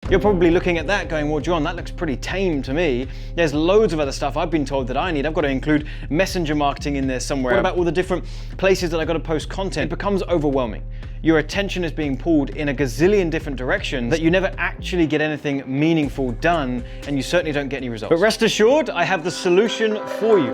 You're probably looking at that going, well, John, that looks pretty tame to me. There's loads of other stuff I've been told that I need. I've got to include messenger marketing in there somewhere. What about all the different places that I've got to post content? It becomes overwhelming. Your attention is being pulled in a gazillion different directions that you never actually get anything meaningful done, and you certainly don't get any results. But rest assured, I have the solution for you.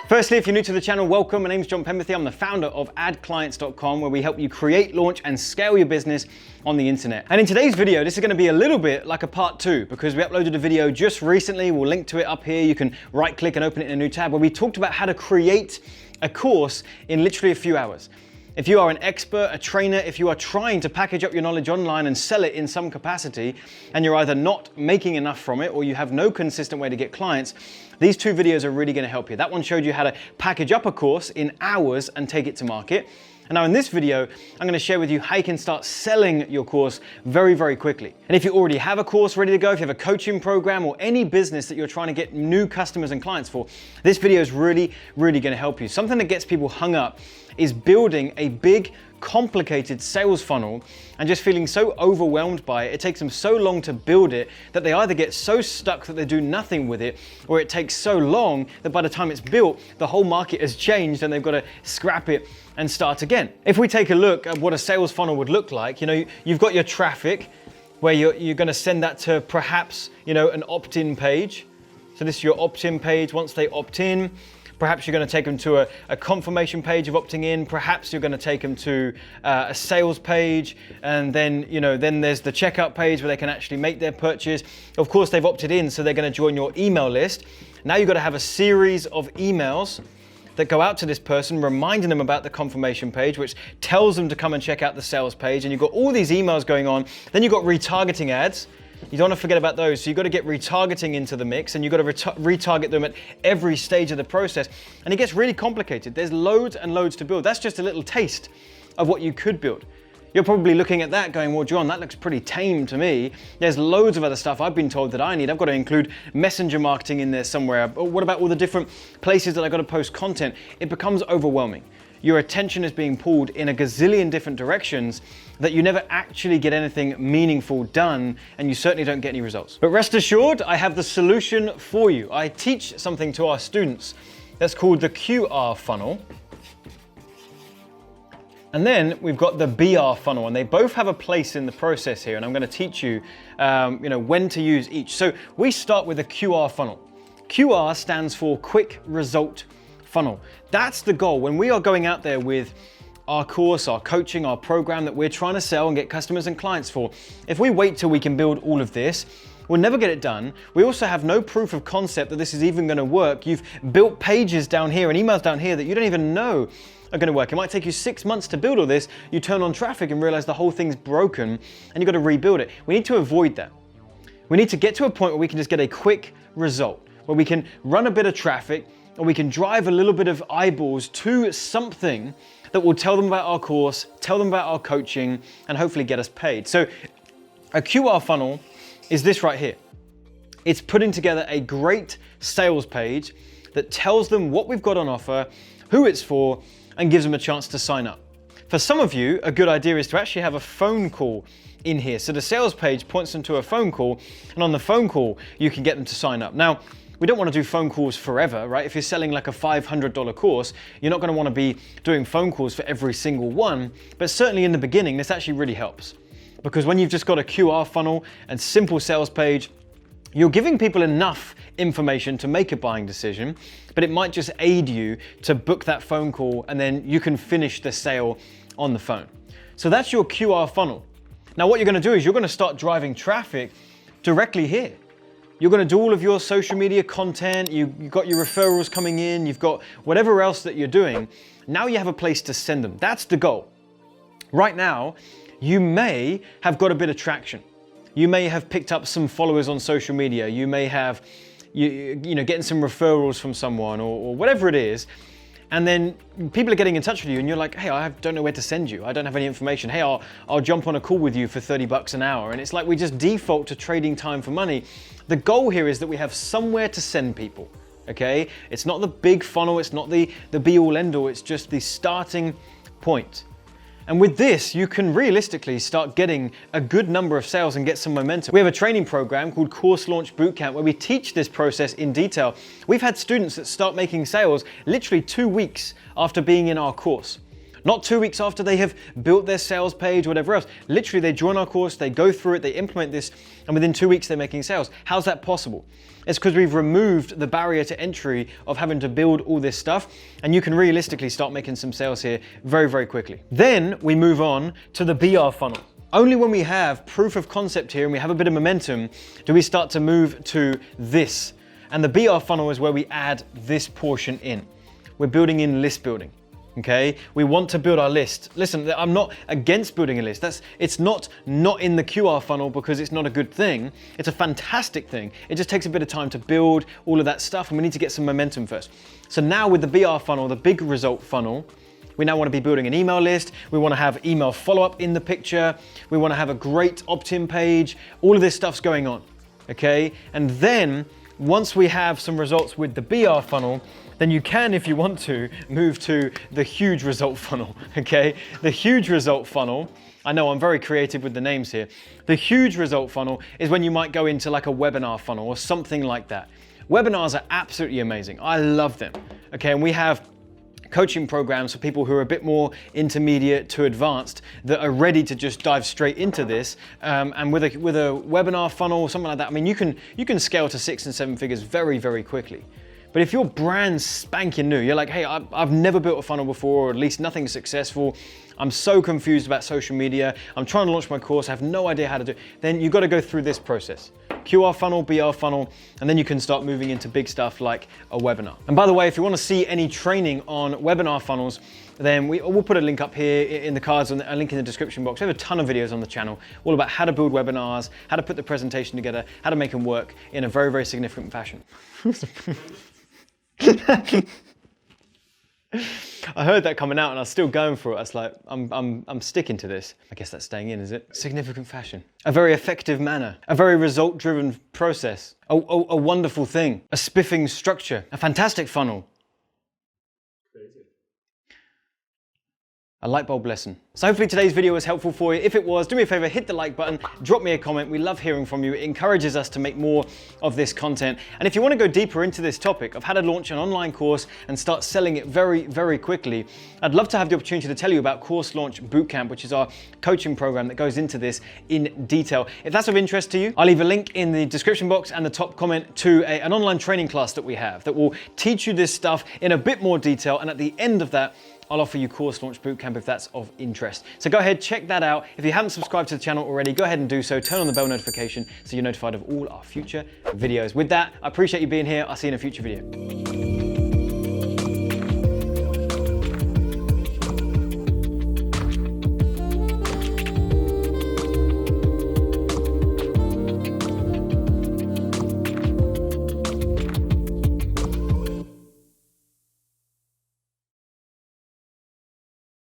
Firstly, if you're new to the channel, welcome. My name's John Penberthy. I'm the founder of AdClients.com, where we help you create, launch, and scale your business on the internet. And in today's video, this is going to be a little bit like a part 2 because we uploaded a video just recently. We'll link to it up here. You can right click and open it in a new tab where we talked about how to create a course in literally a few hours. If you are an expert, a trainer, if you are trying to package up your knowledge online and sell it in some capacity, and you're either not making enough from it or you have no consistent way to get clients, these 2 videos are really going to help you. That one showed you how to package up a course in hours and take it to market. And now in this video, I'm going to share with you how you can start selling your course very, very quickly. And if you already have a course ready to go, if you have a coaching program or any business that you're trying to get new customers and clients for, this video is really, really going to help you. Something that gets people hung up is building a big, complicated sales funnel and just feeling so overwhelmed by it. It takes them so long to build it that they either get so stuck that they do nothing with it, or it takes so long that by the time it's built, the whole market has changed and they've got to scrap it and start again. If we take a look at what a sales funnel would look like, you've got your traffic where you're going to send that to perhaps, an opt-in page. So this is your opt-in page. Once they opt in, perhaps you're going to take them to a confirmation page of opting in. Perhaps you're going to take them to a sales page, and then then there's the checkout page where they can actually make their purchase. Of course, they've opted in, so they're going to join your email list. Now you've got to have a series of emails that go out to this person, reminding them about the confirmation page, which tells them to come and check out the sales page. And you've got all these emails going on. Then you've got retargeting ads. You don't want to forget about those. So you've got to get retargeting into the mix, and you've got to retarget them at every stage of the process. And it gets really complicated. There's loads and loads to build. That's just a little taste of what you could build. You're probably looking at that going, well, John, that looks pretty tame to me. There's loads of other stuff I've been told that I need. I've got to include messenger marketing in there somewhere. What about all the different places that I've got to post content? It becomes overwhelming. Your attention is being pulled in a gazillion different directions that you never actually get anything meaningful done, and you certainly don't get any results. But rest assured, I have the solution for you. I teach something to our students that's called the QR funnel. And then we've got the BR funnel, and they both have a place in the process here, and I'm going to teach you, when to use each. So we start with a QR funnel. QR stands for Quick Result Funnel. That's the goal. When we are going out there with our course, our coaching, our program that we're trying to sell and get customers and clients for, if we wait till we can build all of this, we'll never get it done. We also have no proof of concept that this is even going to work. You've built pages down here and emails down here that you don't even know are going to work. It might take you 6 months to build all this. You turn on traffic and realize the whole thing's broken and you've got to rebuild it. We need to avoid that. We need to get to a point where we can just get a quick result, where we can run a bit of traffic, or we can drive a little bit of eyeballs to something that will tell them about our course, tell them about our coaching, and hopefully get us paid. So a QR funnel is this right here. It's putting together a great sales page that tells them what we've got on offer, who it's for, and gives them a chance to sign up. For some of you, a good idea is to actually have a phone call in here. So the sales page points them to a phone call, and on the phone call, you can get them to sign up. Now, we don't want to do phone calls forever, right? If you're selling like a $500 course, you're not going to want to be doing phone calls for every single one, but certainly in the beginning, this actually really helps. Because when you've just got a QR funnel and simple sales page, you're giving people enough information to make a buying decision, but it might just aid you to book that phone call, and then you can finish the sale on the phone. So that's your QR funnel. Now what you're going to do is you're going to start driving traffic directly here. You're going to do all of your social media content, you've got your referrals coming in, you've got whatever else that you're doing. Now you have a place to send them. That's the goal. Right now, you may have got a bit of traction. You may have picked up some followers on social media. You may have, getting some referrals from someone or whatever it is. And then people are getting in touch with you and you're like, hey, I don't know where to send you. I don't have any information. Hey, I'll jump on a call with you for 30 bucks an hour. And it's like we just default to trading time for money. The goal here is that we have somewhere to send people, okay? It's not the big funnel, it's not the be all end all, it's just the starting point. And with this, you can realistically start getting a good number of sales and get some momentum. We have a training program called Course Launch Bootcamp where we teach this process in detail. We've had students that start making sales literally 2 weeks after being in our course. Not 2 weeks after they have built their sales page, whatever else. Literally, they join our course, they go through it, they implement this, and within 2 weeks, they're making sales. How's that possible? It's because we've removed the barrier to entry of having to build all this stuff, and you can realistically start making some sales here very, very quickly. Then we move on to the BR funnel. Only when we have proof of concept here and we have a bit of momentum do we start to move to this. And the BR funnel is where we add this portion in. We're building in list building. Okay, we want to build our list. Listen, I'm not against building a list. It's not in the QR funnel because it's not a good thing. It's a fantastic thing. It just takes a bit of time to build all of that stuff and we need to get some momentum first. So now with the BR funnel, the big result funnel, we now want to be building an email list. We want to have email follow-up in the picture. We want to have a great opt-in page. All of this stuff's going on, okay? And then once we have some results with the BR funnel, then you can, if you want to, move to the huge result funnel, okay? The huge result funnel, I know I'm very creative with the names here. The huge result funnel is when you might go into like a webinar funnel or something like that. Webinars are absolutely amazing. I love them, okay? And we have coaching programs for people who are a bit more intermediate to advanced that are ready to just dive straight into this. And with a webinar funnel or something like that, I mean, you can scale to 6 and 7 figures very, very quickly. But if your brand's spanking new, you're like, hey, I've never built a funnel before, or at least nothing successful. I'm so confused about social media. I'm trying to launch my course. I have no idea how to do it. Then you've got to go through this process. QR funnel, BR funnel, and then you can start moving into big stuff like a webinar. And by the way, if you want to see any training on webinar funnels, then we'll put a link up here in the cards and a link in the description box. We have a ton of videos on the channel all about how to build webinars, how to put the presentation together, how to make them work in a very, very significant fashion. I heard that coming out and I was still going for it. I was like, I'm sticking to this. I guess that's staying in, is it? Significant fashion. A very effective manner. A very result-driven process. A wonderful thing. A spiffing structure. A fantastic funnel. A light bulb lesson. So hopefully today's video was helpful for you. If it was, do me a favor, hit the like button, drop me a comment. We love hearing from you. It encourages us to make more of this content. And if you want to go deeper into this topic of how to launch an online course and start selling it very, very quickly, I'd love to have the opportunity to tell you about Course Launch Bootcamp, which is our coaching program that goes into this in detail. If that's of interest to you, I'll leave a link in the description box and the top comment to an online training class that we have that will teach you this stuff in a bit more detail. And at the end of that, I'll offer you Course Launch Bootcamp if that's of interest. So go ahead, check that out. If you haven't subscribed to the channel already, go ahead and do so. Turn on the bell notification so you're notified of all our future videos. With that, I appreciate you being here. I'll see you in a future video.